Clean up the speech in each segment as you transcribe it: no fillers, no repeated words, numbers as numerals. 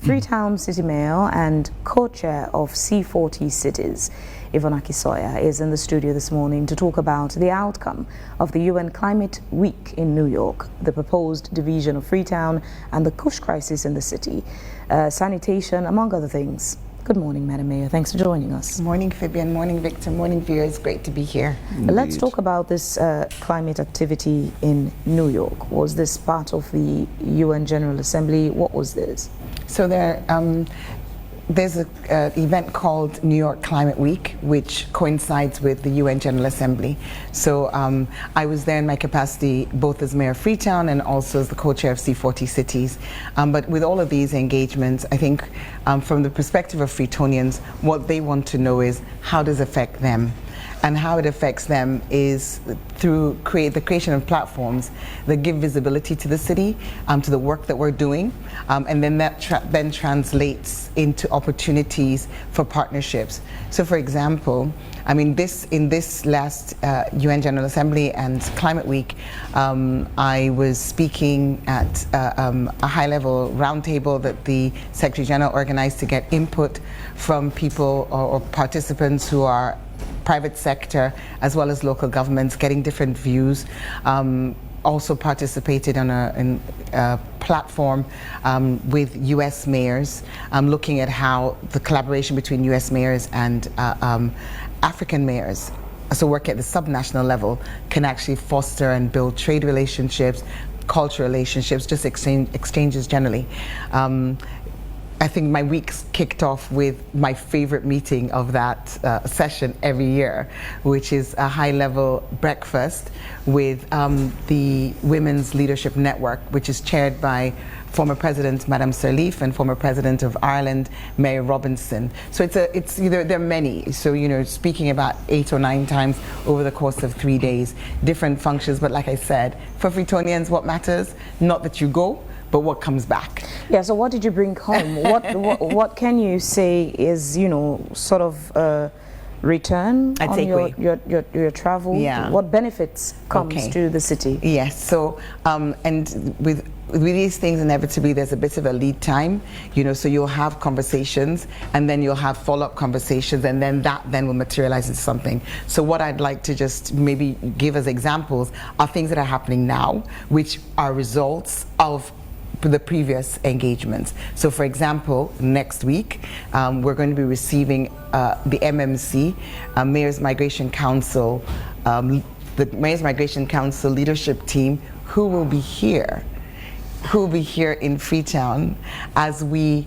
Freetown City Mayor and co-chair of C40 Cities, Aki-Sawyerr, is in the studio this morning to talk about the outcome of the UN Climate Week in New York, the proposed division of Freetown and the Kush crisis in the city, sanitation, among other things. Good morning, Madam Mayor. Thanks for joining us. Morning, Fabian. Morning, Victor. Morning, viewers. Great to be here. Let's talk about this climate activity in New York. Was this part of the UN General Assembly? What was this? So there's an event called New York Climate Week, which coincides with the UN General Assembly. So I was there in my capacity both as Mayor of Freetown and also as the co-chair of C40 Cities. But with all of these engagements, I think from the perspective of Freetonians, what they want to know is how does it affect them? And how it affects them is through the creation of platforms that give visibility to the city, to the work that we're doing, and then that then translates into opportunities for partnerships. So, for example, I mean, in this last UN General Assembly and Climate Week, I was speaking at a high-level roundtable that the Secretary General organized to get input from people or participants who are private sector as well as local governments, getting different views. Also participated on a platform with US mayors, looking at how the collaboration between US mayors and African mayors, so work at the subnational level, can actually foster and build trade relationships, cultural relationships, just exchanges generally. I think my week's kicked off with my favorite meeting of that session every year, which is a high-level breakfast with the Women's Leadership Network, which is chaired by former President Madame Sirleaf and former President of Ireland, Mary Robinson. So there are many. So, you know, speaking about 8 or 9 times over the course of 3 days, different functions. But like I said, for Freetonians, what matters, not that you go, but what comes back. Yeah, so what did you bring home? what can you say is, you know, sort of return on your travel? Yeah. What benefits comes to the city? Yes, so and with these things, inevitably there's a bit of a lead time, you know, so you'll have conversations and then you'll have follow-up conversations, and then that will materialize into something. So what I'd like to just maybe give as examples are things that are happening now, which are results of the previous engagements. So for example, next week we're going to be receiving the MMC, Mayor's Migration Council, the Mayor's Migration Council leadership team, who will be here in Freetown as we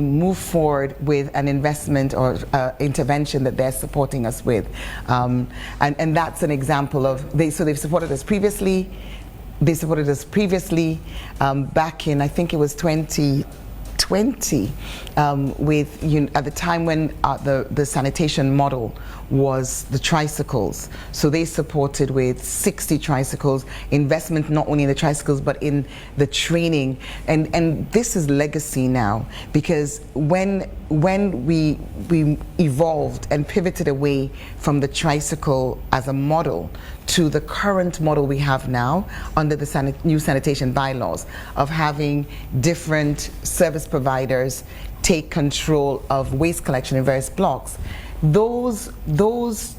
move forward with an investment or intervention that they're supporting us with. And that's an example of, so they've supported us previously. They supported us previously back in, I think it was 2020, at the time when the sanitation model was the tricycles. So they supported with 60 tricycles, investment not only in the tricycles but in the training. And this is legacy now, because when we evolved and pivoted away from the tricycle as a model to the current model we have now under the new sanitation bylaws of having different service providers take control of waste collection in various blocks, those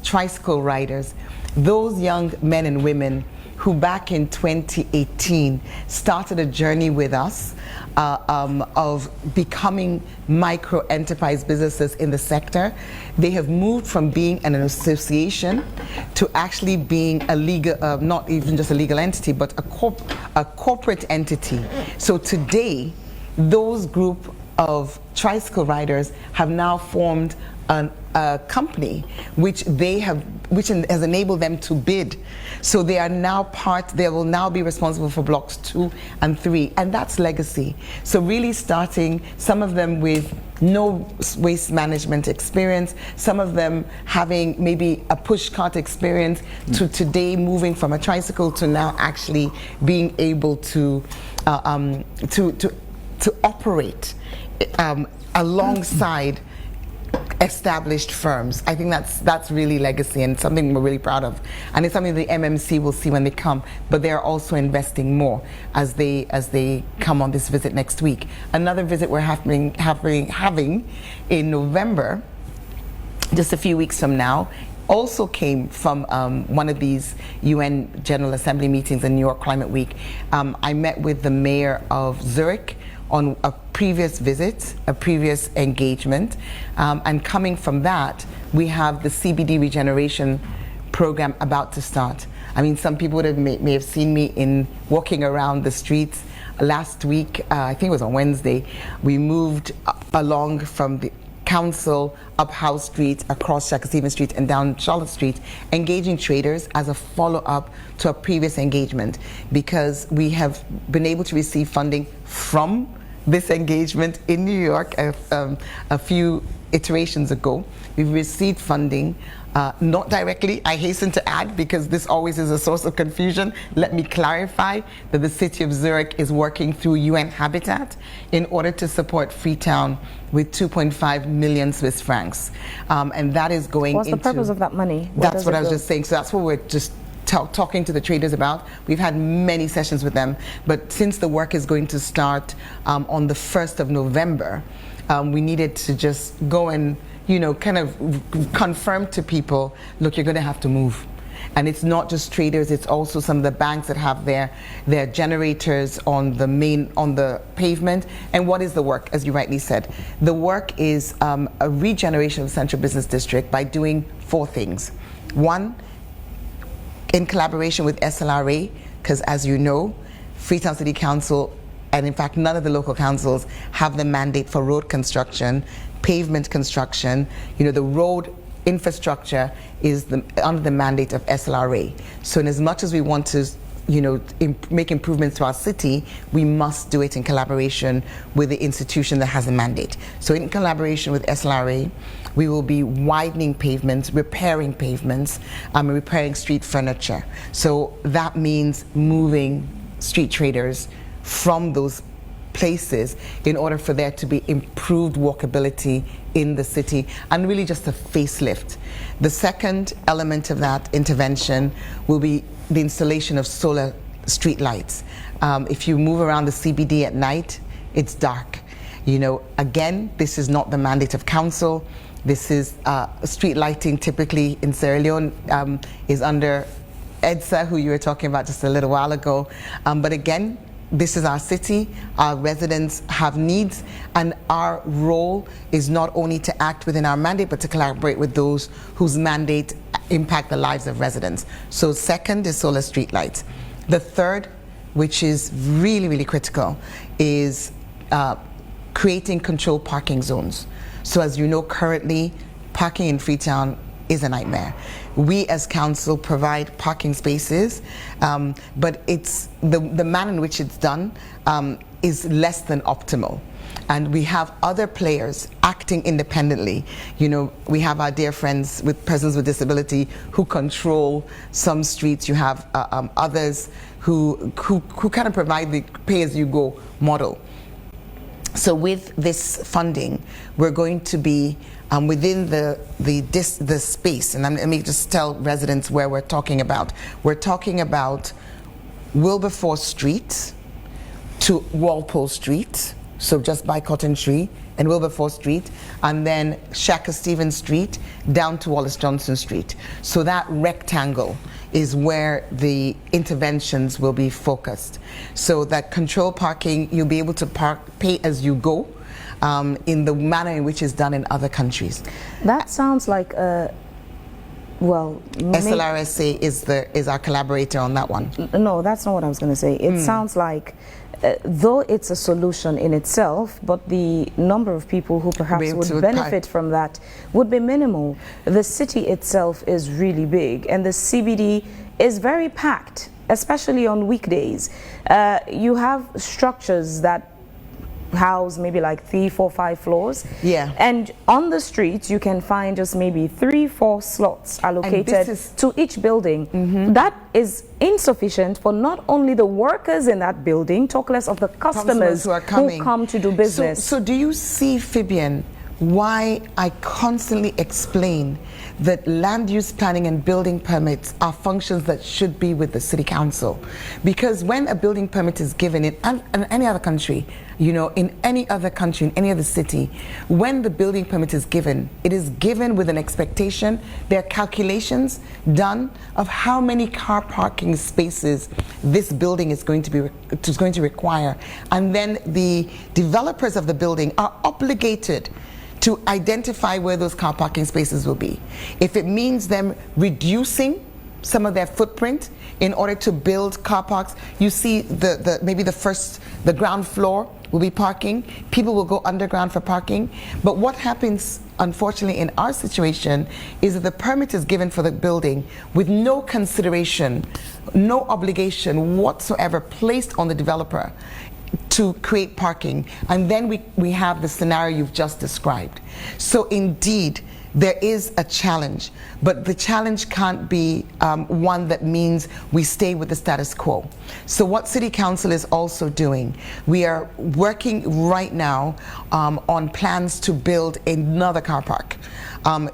tricycle riders, those young men and women who back in 2018 started a journey with us of becoming micro enterprise businesses in the sector, they have moved from being an association to actually being a legal, not even just a legal entity, but a corporate entity. So today, those group of tricycle riders have now formed a company which has enabled them to bid. So they are now they will now be responsible for blocks 2 and 3, and that's legacy. So really starting, some of them with no waste management experience, some of them having maybe a push cart experience, to today moving from a tricycle to now actually being able to operate alongside established firms. I think that's really legacy and something we're really proud of, and it's something the MMC will see when they come. But they're also investing more as they come on this visit next week. Another visit we're having in November, just a few weeks from now, also came from one of these UN General Assembly meetings in New York Climate Week. I met with the mayor of Zurich on a previous visit, a previous engagement, and coming from that, we have the CBD regeneration program about to start. I mean, some people may have seen me walking around the streets last week. I think it was on Wednesday. We moved along from the council up House Street, across Shaka-Stevens Street, and down Charlotte Street, engaging traders as a follow-up to a previous engagement, because we have been able to receive funding from this engagement in New York a few iterations ago. We've received funding, not directly, I hasten to add, because this always is a source of confusion. Let me clarify that the city of Zurich is working through UN Habitat in order to support Freetown with 2.5 million Swiss francs. And that is going What's the purpose of that money? That's what I was just saying. So that's what we're just talking to the traders about. We've had many sessions with them, but since the work is going to start on the 1st of November, we needed to just go and, you know, kind of confirm to people, look, you're going to have to move. And it's not just traders, it's also some of the banks that have their generators on the pavement. And what is the work, as you rightly said? The work is a regeneration of the Central Business District by doing 4 things. One, in collaboration with SLRA, because as you know, Freetown City Council, and in fact none of the local councils, have the mandate for road construction, pavement construction. You know, the road infrastructure is under the mandate of SLRA. So in as much as we want to, you know, make improvements to our city, we must do it in collaboration with the institution that has the mandate. So in collaboration with SLRA, we will be widening pavements, repairing pavements, repairing street furniture. So that means moving street traders from those places in order for there to be improved walkability in the city, and really just a facelift. The second element of that intervention will be the installation of solar street lights. If you move around the CBD at night, it's dark. You know, again, this is not the mandate of council. This is street lighting typically in Sierra Leone is under EDSA, who you were talking about just a little while ago. But again, this is our city, our residents have needs, and our role is not only to act within our mandate, but to collaborate with those whose mandate impact the lives of residents. So second is solar street lights. The third, which is really, really critical, is creating controlled parking zones. So as you know, currently, parking in Freetown is a nightmare. We as council provide parking spaces, but it's the manner in which it's done is less than optimal. And we have other players acting independently. You know, we have our dear friends with persons with disability who control some streets. You have others who kind of provide the pay-as-you-go model. So with this funding, we're going to be within the space, and let me just tell residents where we're talking about. We're talking about Wilberforce Street to Walpole Street, so just by Cotton Tree and Wilberforce Street, and then Shaka-Stevens Street down to Wallace Johnson Street. So that rectangle is where the interventions will be focused. So that control parking, you'll be able to pay as you go in the manner in which it's done in other countries. That sounds like well, SLRSA is our collaborator on that one. No, that's not what I was going to say. It sounds like though it's a solution in itself, but the number of people who perhaps would benefit from that would be minimal. The city itself is really big, and the CBD is very packed, especially on weekdays. You have structures that house maybe like 3, 4, 5 floors. Yeah. And on the streets, you can find just maybe 3, 4 slots allocated to each building. That is insufficient for not only the workers in that building, talk less of the customers who come to do business. So do you see, Fabian, why I constantly explain that land use planning and building permits are functions that should be with the city council. Because when a building permit is given in any other country, in any other country, in any other city, when the building permit is given, it is given with an expectation. There are calculations done of how many car parking spaces this building is going to require. And then the developers of the building are obligated to identify where those car parking spaces will be. If it means them reducing some of their footprint in order to build car parks, you see maybe the ground floor will be parking. People will go underground for parking. But what happens, unfortunately, in our situation is that the permit is given for the building with no consideration, no obligation whatsoever placed on the developer to create parking, and then we have the scenario you've just described. So indeed, there is a challenge, but the challenge can't be one that means we stay with the status quo. So what City Council is also doing, we are working right now on plans to build another car park.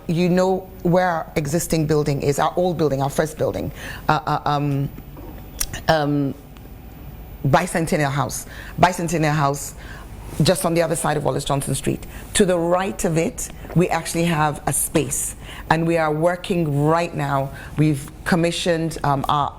You know where our existing building is, our old building, our first building. Bicentennial House, just on the other side of Wallace Johnson Street. To the right of it, we actually have a space, and we are working right now. We've commissioned our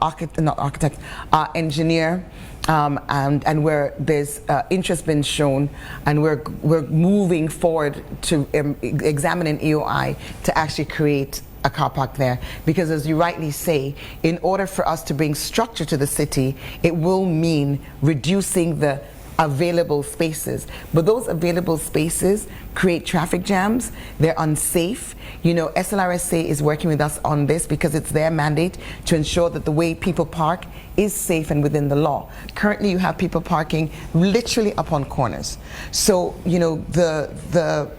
engineer, and where there's interest been shown, and we're moving forward to examine an EOI to actually create a car park there, because as you rightly say, in order for us to bring structure to the city, it will mean reducing the available spaces. But those available spaces create traffic jams, they're unsafe. SLRSA is working with us on this because it's their mandate to ensure that the way people park is safe and within the law. Currently you have people parking literally up on corners. So,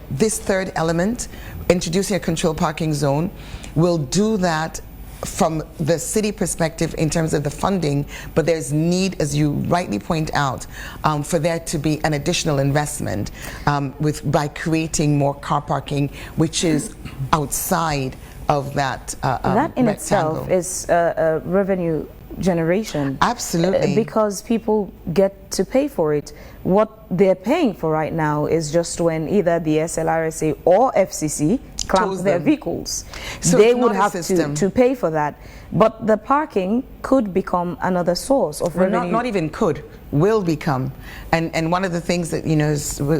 this third element, introducing a controlled parking zone, will do that from the city perspective in terms of the funding, but there's need, as you rightly point out, for there to be an additional investment by creating more car parking, which is outside of that that in rectangle. itself is a revenue generation. Absolutely. Because people get to pay for it. What they're paying for right now is just when either the SLRSA or FCC clamp their vehicles. So they would have to pay for that. But the parking could become another source of revenue. Not even could, will become. And one of the things that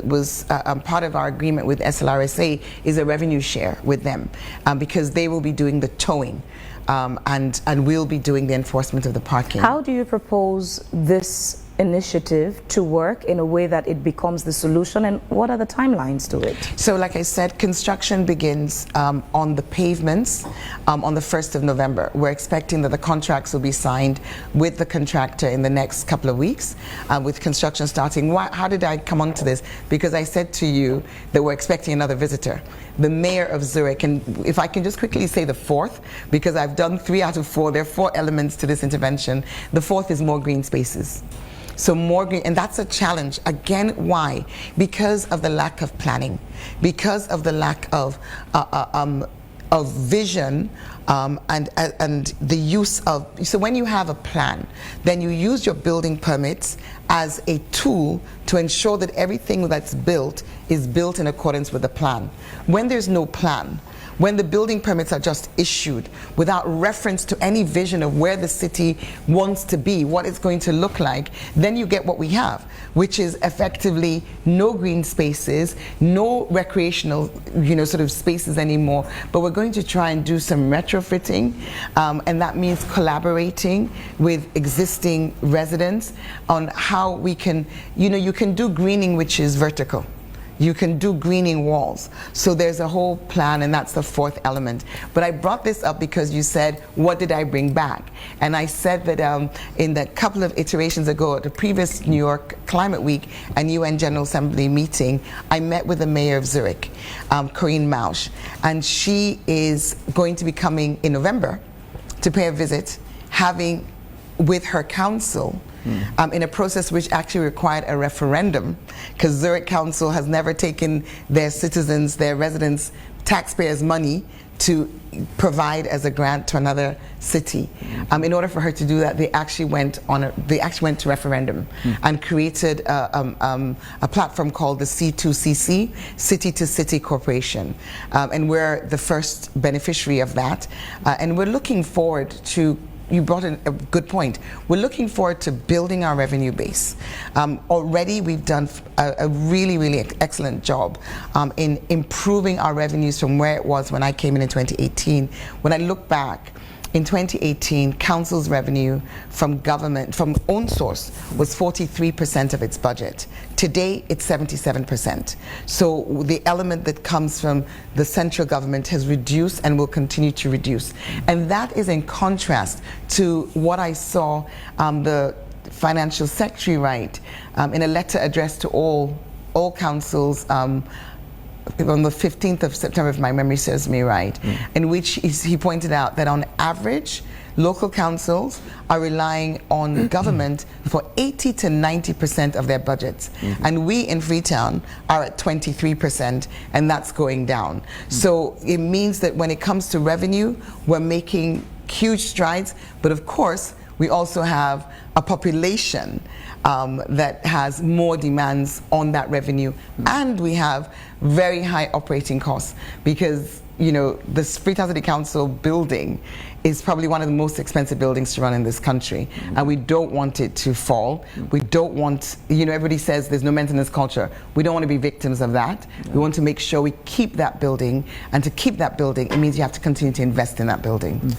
was part of our agreement with SLRSA is a revenue share with them, because they will be doing the towing. And we'll be doing the enforcement of the parking. How do you propose this initiative to work in a way that it becomes the solution, and what are the timelines to it? So like I said, construction begins on the pavements on the 1st of November. We're expecting that the contracts will be signed with the contractor in the next couple of weeks, with construction starting. How did I come onto this? Because I said to you that we're expecting another visitor, the mayor of Zurich. And if I can just quickly say the fourth, because I've done 3 out of 4, there are 4 elements to this intervention. The fourth is more green spaces. So more green, and that's a challenge. Again, why? Because of the lack of planning, because of the lack of vision, and the use of. So when you have a plan, then you use your building permits as a tool to ensure that everything that's built is built in accordance with the plan. When there's no plan, when the building permits are just issued without reference to any vision of where the city wants to be, what it's going to look like, then you get what we have, which is effectively no green spaces, no recreational, sort of spaces anymore. But we're going to try and do some retrofitting, and that means collaborating with existing residents on how we can, you can do greening which is vertical. You can do greening walls. So there's a whole plan, and that's the fourth element. But I brought this up because you said, what did I bring back? And I said that in the couple of iterations ago at the previous New York Climate Week and UN General Assembly meeting, I met with the mayor of Zurich, Corinne Mausch, and she is going to be coming in November to pay a visit, having with her council in a process which actually required a referendum, because Zurich Council has never taken their citizens, their residents, taxpayers' money to provide as a grant to another city. In order for her to do that, they actually went to referendum and created a platform called the C2CC, City to City Corporation, and we're the first beneficiary of that. And we're looking forward to. You brought in a good point. We're looking forward to building our revenue base. Already we've done a really, really excellent job in improving our revenues from where it was when I came in 2018. When I look back, in 2018, council's revenue from government, from own source, was 43% of its budget. Today, it's 77%. So the element that comes from the central government has reduced and will continue to reduce. And that is in contrast to what I saw the financial secretary write in a letter addressed to all councils on the 15th of September, if my memory serves me right, in which he pointed out that on average, local councils are relying on government for 80 to 90% of their budgets. And we in Freetown are at 23%, and that's going down. So it means that when it comes to revenue, we're making huge strides, but of course, we also have a population that has more demands on that revenue, and we have very high operating costs, because the Freetown City Council building is probably one of the most expensive buildings to run in this country, and we don't want it to fall. We don't want, everybody says there's no maintenance culture. We don't want to be victims of that. We want to make sure we keep that building, and to keep that building, it means you have to continue to invest in that building.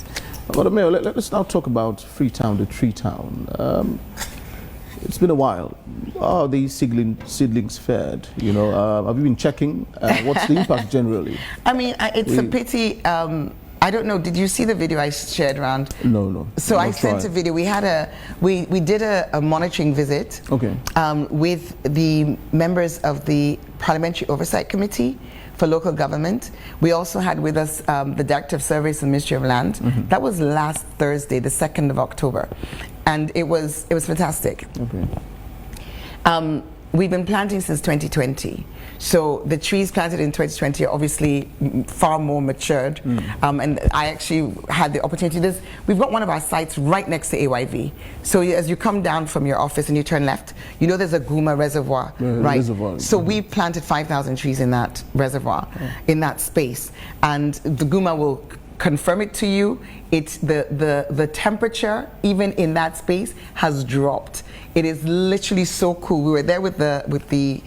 Well, Mayor, let's now talk about Freetown, the tree town. It's been a while. How are these seedlings fared? Have you been checking? What's the impact generally? I mean, it's a pity. I don't know. Did you see the video I shared around? No. So I sent a video. We did a monitoring visit. Okay. With the members of the Parliamentary Oversight Committee for Local Government. We also had with us the Director of Surveys in the Ministry of Land. That was last Thursday, the 2nd of October, and it was fantastic. Okay. We've been planting since 2020. So the trees planted in 2020 are obviously far more matured. And I actually had the opportunity. We've got one of our sites right next to AYV. So as you come down from your office and you turn left, there's a Guma reservoir, right? Reservoir. So we planted 5,000 trees in that reservoir, in that space. And the Guma will confirm it to you. It's the temperature even in that space has dropped. It is literally so cool. We were there with the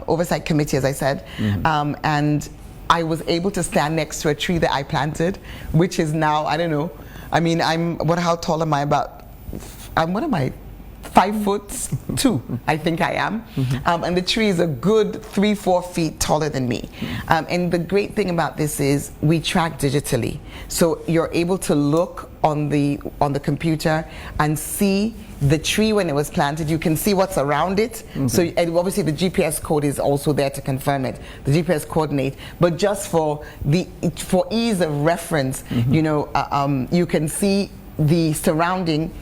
oversight committee, as I said, and I was able to stand next to a tree that I planted, which is now, I don't know. I mean, how tall am I? What am I? 5'2", I think I am. And the tree is a good 3-4 feet taller than me. And the great thing about this is we track digitally. So you're able to look on the computer and see the tree when it was planted. You can see what's around it. So and obviously the GPS code is also there to confirm it, the GPS coordinate. But just for ease of reference, you can see the surrounding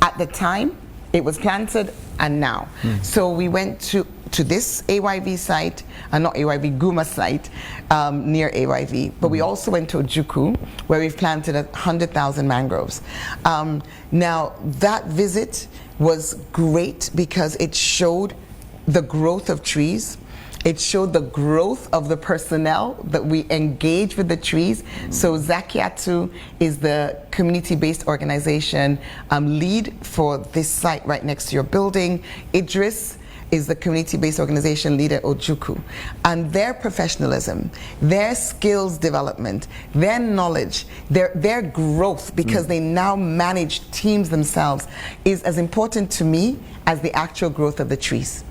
at the time it was planted and now. So we went to this AYV site, not AYV, Guma site, near AYV, but we also went to Ojukwu, where we've planted 100,000 mangroves. Now that visit was great because it showed the growth of trees. It showed the growth of the personnel that we engage with the trees. So Zakiatu is the community-based organization lead for this site right next to your building. Idris is the community-based organization leader at Ojukwu. And their professionalism, their skills development, their knowledge, their growth, because they now manage teams themselves, is as important to me as the actual growth of the trees.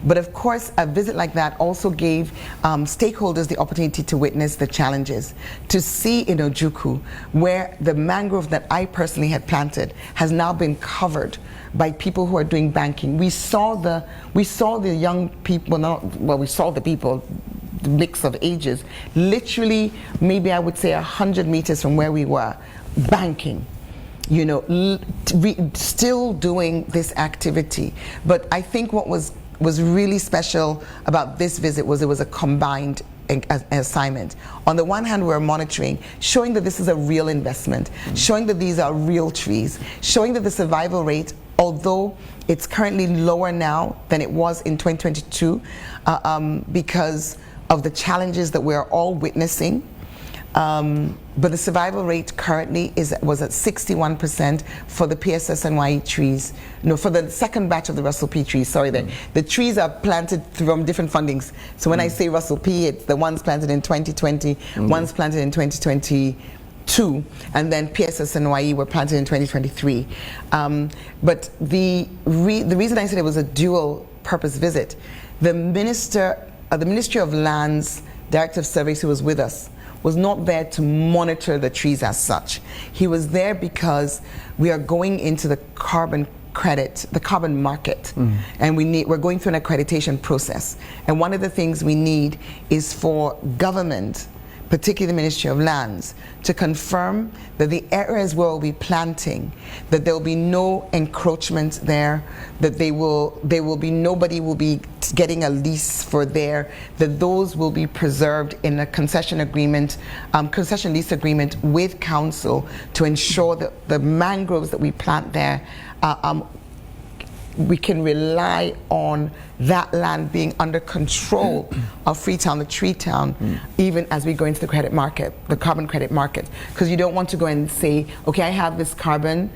But of course, a visit like that also gave stakeholders the opportunity to witness the challenges, to see in Ojukwu where the mangrove that I personally had planted has now been covered by people who are doing banking. We saw the young people, we saw the people, the mix of ages, literally maybe I would say 100 meters from where we were, banking. you know, still doing this activity. But I think what was really special about this visit was it was a combined assignment. On the one hand, we're monitoring, showing that this is a real investment, showing that these are real trees, showing that the survival rate, although it's currently lower now than it was in 2022 because of the challenges that we're all witnessing. But the survival rate currently was at 61% for the PSSNYE trees. No, for the second batch of the Russell P trees. Sorry, the trees are planted from different fundings. So when I say Russell P, it's the ones planted in 2020, ones planted in 2022, and then PSSNYE were planted in 2023. But the reason I said it was a dual purpose visit, the Ministry of Lands Director of Surveys who was with us was not there to monitor the trees as such. He was there because we are going into the carbon market, and we're going through an accreditation process. And one of the things we need is for government, particularly the Ministry of Lands, to confirm that the areas where we'll be planting, that there will be no encroachment there, that nobody will be getting a lease for there, that those will be preserved in a concession lease agreement with council to ensure that the mangroves that we plant there, we can rely on that land being under control of Freetown, the tree town, even as we go into the credit market, the carbon credit market. Because you don't want to go and say, okay, I have this carbon,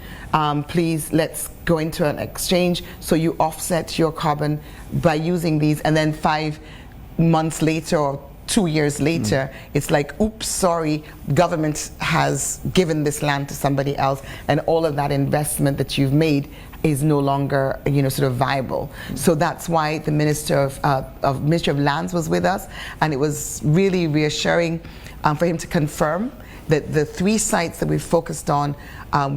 please let's go into an exchange, so you offset your carbon by using these, and then 5 months later or 2 years later, it's like, oops, sorry, government has given this land to somebody else, and all of that investment that you've made is no longer, you know, sort of viable. So that's why the Ministry of Lands was with us, and it was really reassuring for him to confirm that the 3 sites that we focused on,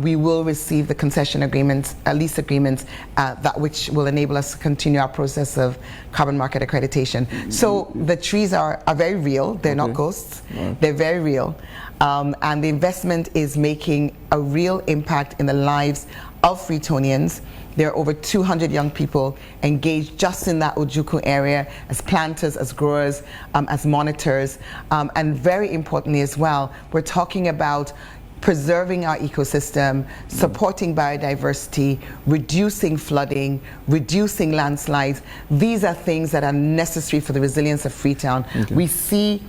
we will receive the concession agreements, lease agreements, that which will enable us to continue our process of carbon market accreditation. So the trees are very real. They're not ghosts. They're very real. And the investment is making a real impact in the lives of Freetonians. There are over 200 young people engaged just in that Ojuku area as planters, as growers, as monitors. And very importantly as well, we're talking about preserving our ecosystem, supporting biodiversity, reducing flooding, reducing landslides. These are things that are necessary for the resilience of Freetown. We see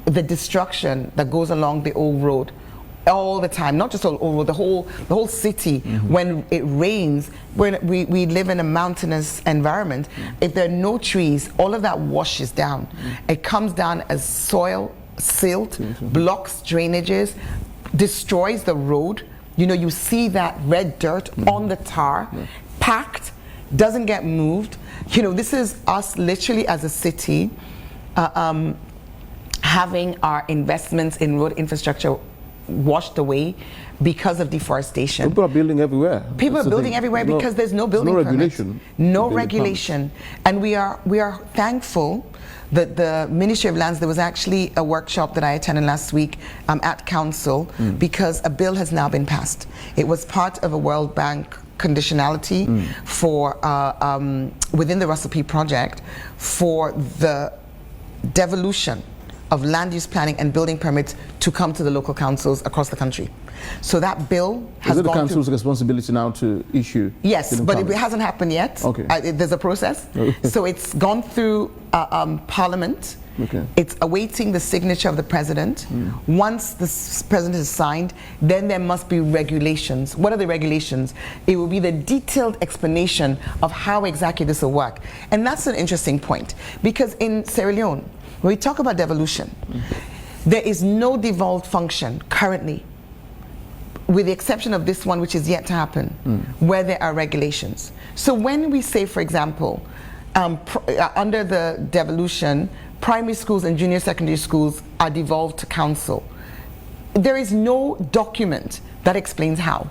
the destruction that goes along the old road all the time, not just all over the whole city. When it rains, we live in a mountainous environment. If there are no trees, all of that washes down. It comes down as soil, silt, blocks drainages, destroys the road. You know, you see that red dirt on the tar, packed, doesn't get moved. You know, this is us literally as a city having our investments in road infrastructure washed away because of deforestation. People are building everywhere. People are building everywhere because there's no building permits. No regulation. And we are thankful that the Ministry of Lands, there was actually a workshop that I attended last week at council because a bill has now been passed. It was part of a World Bank conditionality for within the Russell P project for the devolution of land use planning and building permits to come to the local councils across the country. So that bill has Is it the council's responsibility now to issue? Yes, but it hasn't happened yet. Okay. There's a process. So it's gone through Parliament. Okay. It's awaiting the signature of the president. Once the president is signed, then there must be regulations. What are the regulations? It will be the detailed explanation of how exactly this will work. And that's an interesting point, because in Sierra Leone, when we talk about devolution, there is no devolved function currently, with the exception of this one, which is yet to happen, where there are regulations. So when we say, for example, under the devolution, primary schools and junior secondary schools are devolved to council, there is no document that explains how.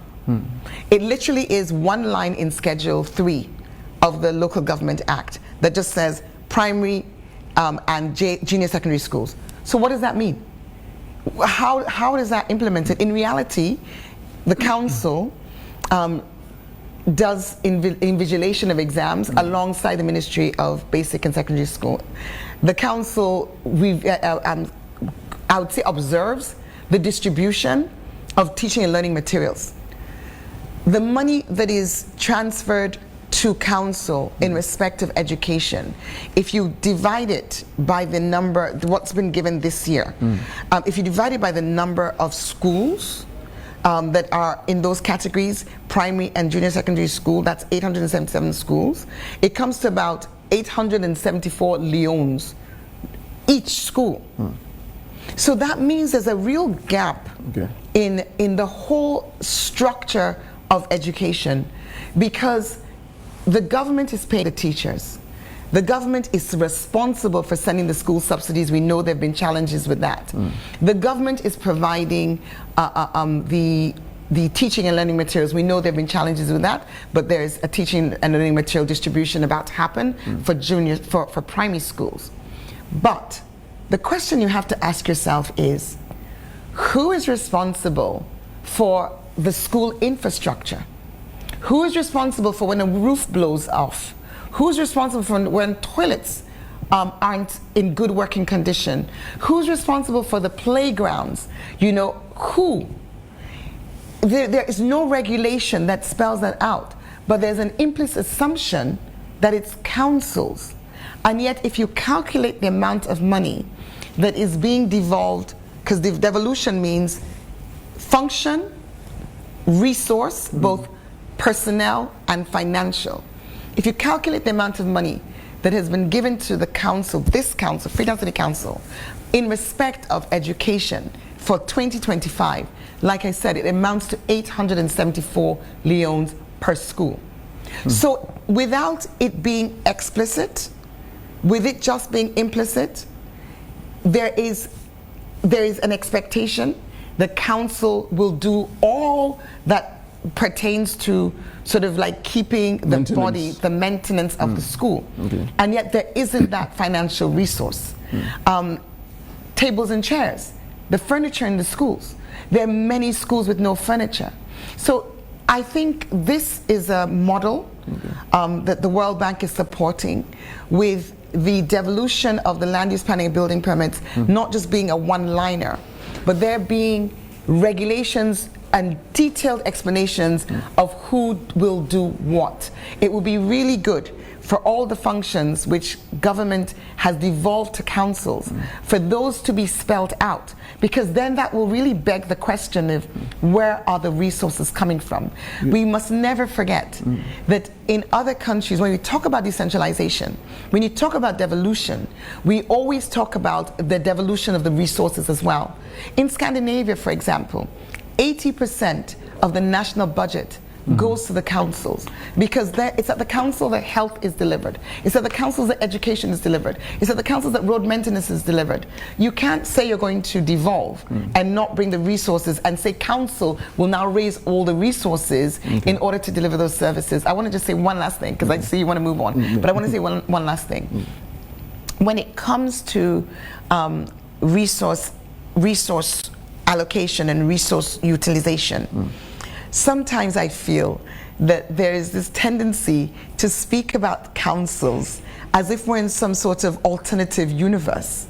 It literally is one line in Schedule 3 of the Local Government Act that just says primary and junior secondary schools. So what does that mean? How is that implemented? In reality, the council does invigilation of exams alongside the Ministry of Basic and Secondary School. The council, I would say, observes the distribution of teaching and learning materials. The money that is transferred to council in respect of education, if you divide it by the number, what's been given this year, if you divide it by the number of schools that are in those categories, primary and junior secondary school, that's 877 schools, it comes to about 874 Leones each school. So that means there's a real gap in the whole structure of education, because the government is paying the teachers. The government is responsible for sending the school subsidies. We know there have been challenges with that. The government is providing the teaching and learning materials. We know there have been challenges with that, but there's a teaching and learning material distribution about to happen for for primary schools. But the question you have to ask yourself is, who is responsible for the school infrastructure? Who is responsible for when a roof blows off? Who's responsible for when toilets aren't in good working condition? Who's responsible for the playgrounds? You know, who? There is no regulation that spells that out, but there's an implicit assumption that it's councils. And yet, if you calculate the amount of money that is being devolved, because devolution means function, resource, both personnel and financial. If you calculate the amount of money that has been given to the council, this council, Freetown City Council, in respect of education for 2025, like I said, it amounts to 874 Leones per school. So without it being explicit, with it just being implicit, there is an expectation the council will do all that pertains to sort of like keeping the body, the maintenance of the school. And yet there isn't that financial resource. Tables and chairs, the furniture in the schools. There are many schools with no furniture. So I think this is a model that the World Bank is supporting, with the devolution of the land use planning and building permits not just being a one-liner, but there being regulations and detailed explanations of who will do what. It will be really good for all the functions which government has devolved to councils, for those to be spelled out, because then that will really beg the question of where are the resources coming from. We must never forget that in other countries, when we talk about decentralization, when you talk about devolution, we always talk about the devolution of the resources as well. In Scandinavia, for example, 80% of the national budget goes to the councils, because it's at the council that health is delivered. It's at the councils that education is delivered. It's at the councils that road maintenance is delivered. You can't say you're going to devolve and not bring the resources and say council will now raise all the resources in order to deliver those services. I want to just say one last thing, because I see you want to move on, but I want to say one last thing. When it comes to resource allocation and resource utilization, sometimes I feel that there is this tendency to speak about councils as if we're in some sort of alternative universe.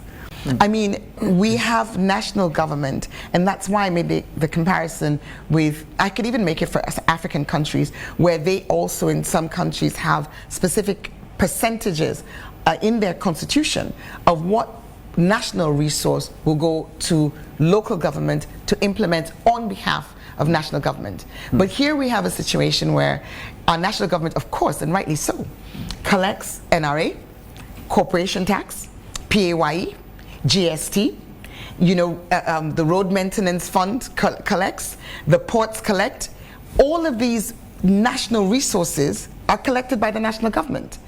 I mean, we have national government, and that's why I made the comparison with, I could even make it for African countries, where they also in some countries have specific percentages in their constitution of what national resource will go to local government to implement on behalf of national government. But here we have a situation where our national government, of course, and rightly so, collects NRA, corporation tax, PAYE, GST, you know, the road maintenance fund collects, the ports collect. All of these national resources are collected by the national government.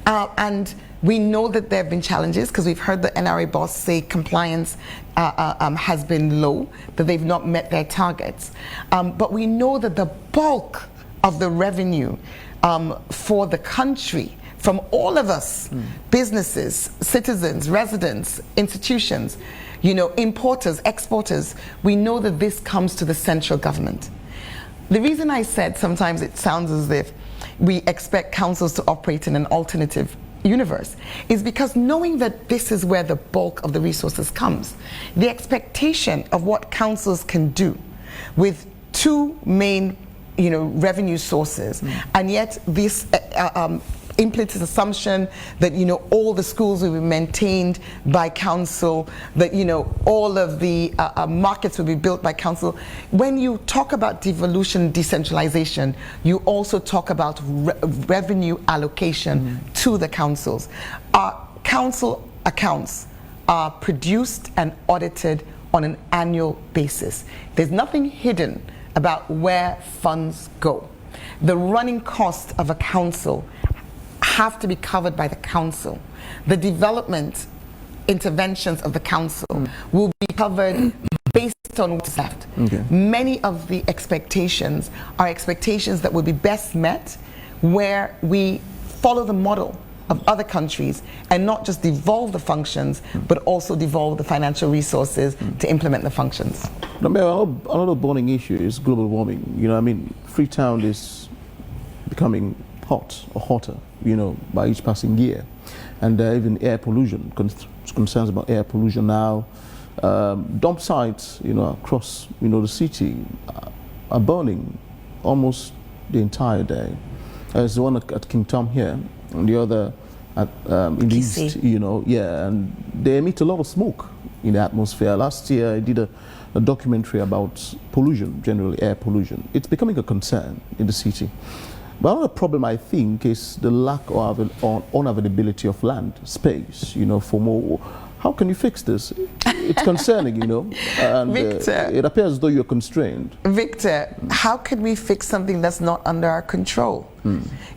And we know that there have been challenges, because we've heard the NRA boss say compliance has been low, that they've not met their targets. But we know that the bulk of the revenue for the country, from all of us, businesses, citizens, residents, institutions, you know, importers, exporters, we know that this comes to the central government. The reason I said sometimes it sounds as if we expect councils to operate in an alternative universe is because knowing that this is where the bulk of the resources comes, the expectation of what councils can do with two main, revenue sources, and yet this implicit assumption that all the schools will be maintained by council, that all of the markets will be built by council. When you talk about devolution, decentralization, you also talk about revenue allocation to the councils. Our council accounts are produced and audited on an annual basis. There's nothing hidden about where funds go. The running costs of a council have to be covered by the council. The development interventions of the council will be covered based on what's left. Okay. Many of the expectations are expectations that will be best met where we follow the model of other countries and not just devolve the functions, but also devolve the financial resources to implement the functions. Another burning issue is global warming. Freetown is becoming hot or hotter, by each passing year. And even air pollution, concerns about air pollution now. Dump sites, across, the city are burning almost the entire day. There's the one at King Tom here, and the other at, in the east, and they emit a lot of smoke in the atmosphere. Last year I did a documentary about pollution, generally air pollution. It's becoming a concern in the city. But another problem, I think, is the lack of unavailability of land space, for more. How can you fix this? It's concerning, and Victor, it appears as though you're constrained. Victor, how can we fix something that's not under our control?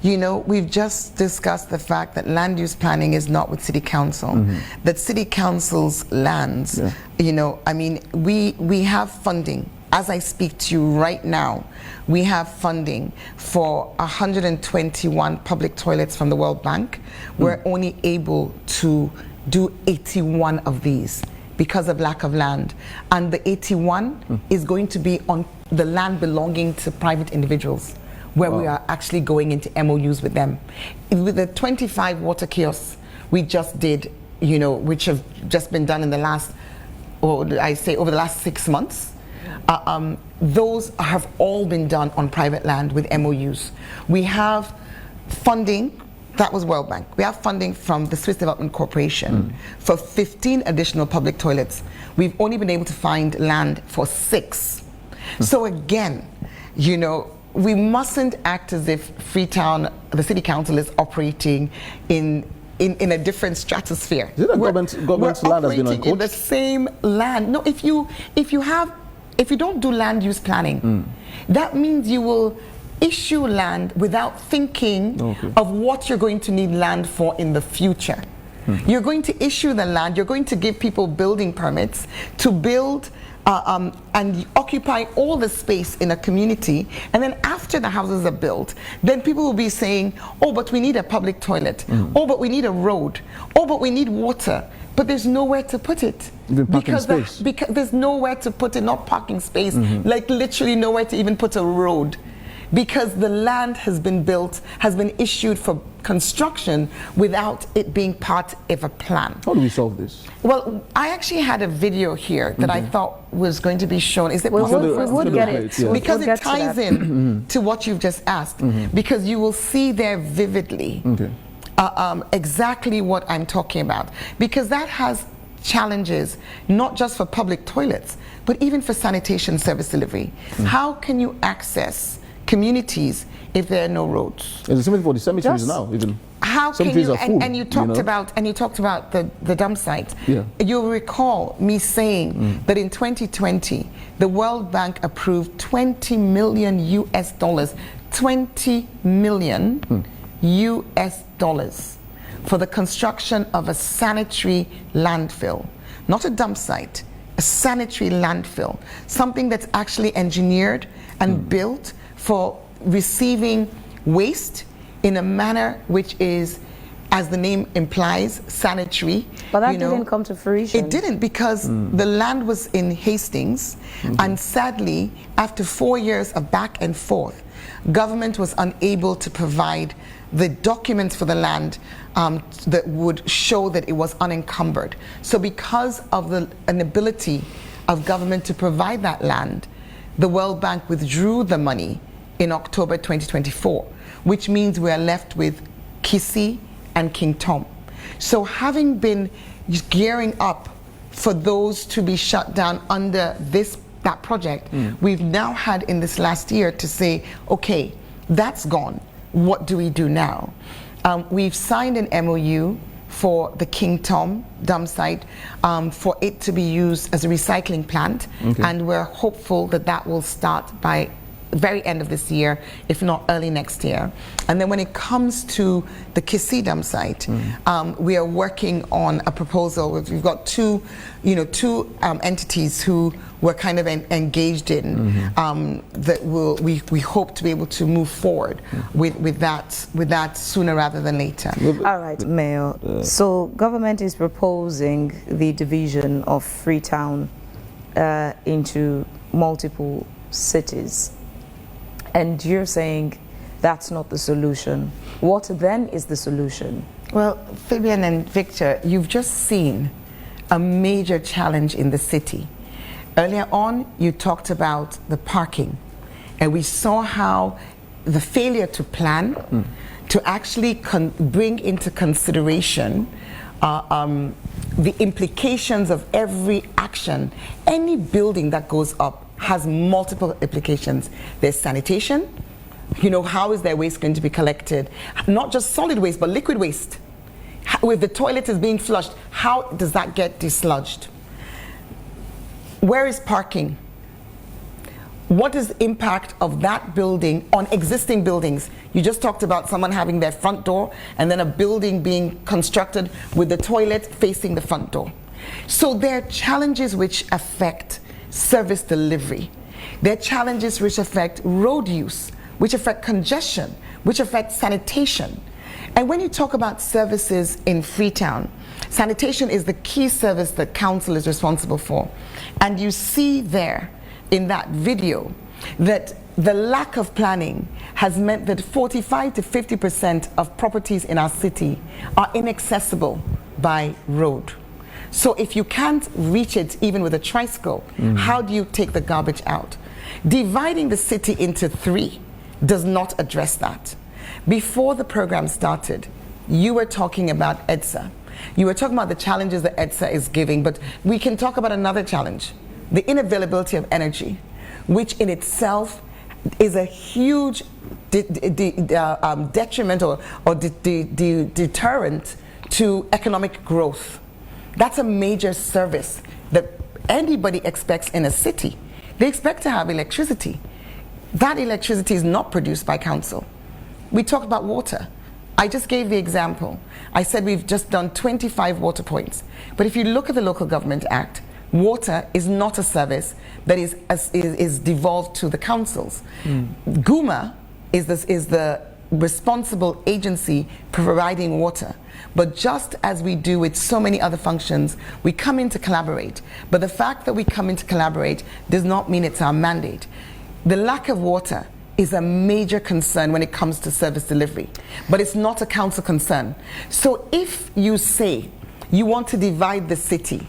We've just discussed the fact that land use planning is not with city council, that city council's lands, we have funding. As I speak to you right now, we have funding for 121 public toilets from the World Bank. We're only able to do 81 of these because of lack of land. And the 81 is going to be on the land belonging to private individuals, where we are actually going into MOUs with them. With the 25 water kiosks we just did, which have just been done in the last, or I say over the last 6 months, those have all been done on private land with MOUs. We have funding, that was World Bank. We have funding from the Swiss Development Corporation for 15 additional public toilets. We've only been able to find land for 6. So again, we mustn't act as if Freetown, the City Council, is operating in a different stratosphere. Is it that government's land has been uncoached? In the same land. No, if you don't do land use planning, that means you will issue land without thinking of what you're going to need land for in the future. You're going to issue the land, you're going to give people building permits to build and occupy all the space in a community, and then after the houses are built, then people will be saying, oh, but we need a public toilet, oh, but we need a road, oh, but we need water. But there's nowhere to put it. Because there's nowhere to put it, not parking space, like literally nowhere to even put a road. Because the land has been built, has been issued for construction without it being part of a plan. How do we solve this? Well, I actually had a video here that I thought was going to be shown. Is it possible? We would get it. Yeah. Because it ties in to what you've just asked. Because you will see there vividly exactly what I'm talking about. Because that has challenges, not just for public toilets, but even for sanitation service delivery. How can you access communities if there are no roads? It's the same for the cemeteries now, even. How can you, and you talked about the dump site. Yeah. You'll recall me saying that in 2020 the World Bank approved $20 million US, 20 million US dollars for the construction of a sanitary landfill, not a dump site, a sanitary landfill, something that's actually engineered and built for receiving waste in a manner which is as the name implies, sanitary. But that didn't come to fruition. It didn't, because the land was in Hastings, and sadly, after 4 years of back and forth, government was unable to provide the documents for the land that would show that it was unencumbered. So because of the inability of government to provide that land, the World Bank withdrew the money in October 2024, which means we are left with Kissi and King Tom. So having been gearing up for those to be shut down under that project, we've now had in this last year to say, okay, that's gone. What do we do now? We've signed an MOU for the King Tom dump site for it to be used as a recycling plant, and we're hopeful that that will start by very end of this year, if not early next year. And then when it comes to the Kissi dump site, we are working on a proposal. We've got two entities who we're kind of engaged in that we hope to be able to move forward with that sooner rather than later. All right, Mayor. So government is proposing the division of Freetown into multiple cities. And you're saying that's not the solution. What then is the solution? Well, Fabian and Victor, you've just seen a major challenge in the city. Earlier on, you talked about the parking, and we saw how the failure to plan, to actually bring into consideration the implications of every action. Any building that goes up has multiple implications. There's sanitation. How is their waste going to be collected? Not just solid waste, but liquid waste. If the toilet is being flushed, how does that get dislodged? Where is parking? What is the impact of that building on existing buildings? You just talked about someone having their front door and then a building being constructed with the toilet facing the front door. So there are challenges which affect service delivery. There are challenges which affect road use, which affect congestion, which affect sanitation. And when you talk about services in Freetown, sanitation is the key service that council is responsible for. And you see there in that video that the lack of planning has meant that 45 to 50% of properties in our city are inaccessible by road. So if you can't reach it even with a tricycle, how do you take the garbage out? Dividing the city into 3 does not address that. Before the program started, you were talking about EDSA. You were talking about the challenges that EDSA is giving, but we can talk about another challenge, the inavailability of energy, which in itself is a huge detrimental or deterrent to economic growth. That's a major service that anybody expects in a city. They expect to have electricity. That electricity is not produced by council. We talked about water. I just gave the example. I said we've just done 25 water points. But if you look at the Local Government Act, water is not a service that is devolved to the councils. GUMA is the responsible agency providing water. But just as we do with so many other functions, we come in to collaborate. But the fact that we come in to collaborate does not mean it's our mandate. The lack of water is a major concern when it comes to service delivery, but it's not a council concern. So if you say you want to divide the city